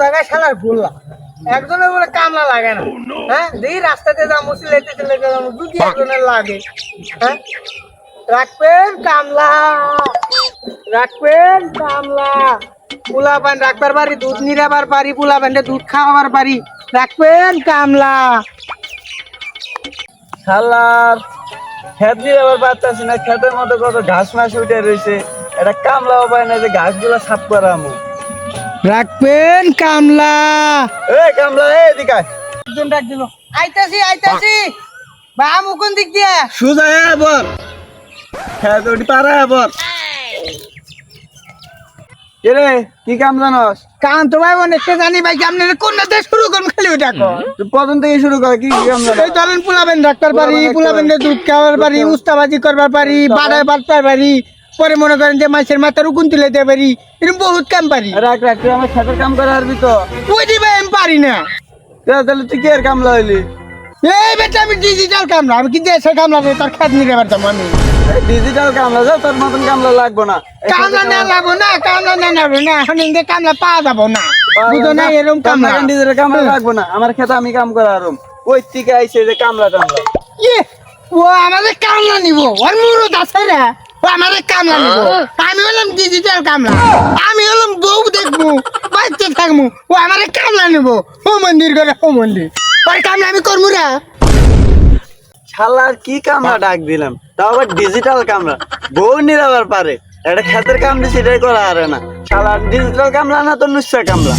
জায়গায় শালার ঘুরলাম, একজনের বলে কামলা লাগে না। হ্যাঁ, দেখি রাস্তাতে যা মুসি লেটেছে দুটি একজনের লাগে। হ্যাঁ, রাখবেন কামলা, রাখবেন কামলা। পোলা পান রাখবার পারি, দুধ নিরাবার পারি, পোলা পান্ডে দুধ খাওয়াবার পারি, রাখবেন কামলা। শালার খেত দিয়ে আবার পারতাছি না, খেতের মধ্যে কত ঘাস মাস উঠে রয়েছে, এটা কামলাও পায় না যে ঘাসগুলো সাফ করা আমু। রাখবেন কামলা। কামলা এদিকে আয়। একজন ডাক দিল, আইতাছি আইতাছি। বা মুকুন দিক দিয়ে সুজা আবার খেত ওটি পারা আবার। রে কি কাম জানস? কাম তো ভাই অনেকটা জানি ভাই, আপনার কোন দেশ শুরু করুন খালি ওটা কর। তুই প্রথম থেকে শুরু কর, কি কাম জানস? এই ধরেন পোলাবেন ডাক্তার পারি, পোলাবেনের দুধ খাওয়ার পারি, উস্তাবাজি করবার পারি, বাড়ায় বাড়তে পারি, পরে মনে করেন যে মাছের মাথার উকুন তুলে দিতে পারি, এরকম বহুত কাম পারি। রাখ রাখ, তুই আমার খেতের কাম করে আসবি তো? ওই দিবে আমি পারি না। তাহলে তুই কি আর কামলা হইলি? এই বেটা আমি ডিজিটাল কামলা, আমি কি দেশে কামলা নেই তার খাত নিতে পারতাম আমি। ডিজিটাল কামলা যা, তোর মতন কামলা লাগবো না। কামলা না লাগবো না, কামলা না লাগবো না, এখন ইন্দে কামলা পাওয়া যাবো না, বুঝো না এরকম কামলা। ডিজিটাল কামলা লাগবো না, আমার খেতে আমি কাম করা আরম। ওই থেকে আইছে যে কামলা টামলা। ইয়ে, ও আমাদের কামলা নিব, ওর মুরুদ আছে রে, ও আমাদের কামলা নিব। আমি হলাম ডিজিটাল কামলা, আমি হলাম বউ দেখবো, বাচ্চা থাকবো, ও আমাদের কামলা নিব। ও মন্দির করে ও মন্দির, ওর কামলা আমি করবো না। শালার কি কামলা ডাক দিলাম, তাও আবার ডিজিটাল কামলা, বউ নিরাবার পারে। একটা খেতের কাম দিছে, সেটাই করা আরে না। শালার ডিজিটাল কামলা না তো নুসা কামলা।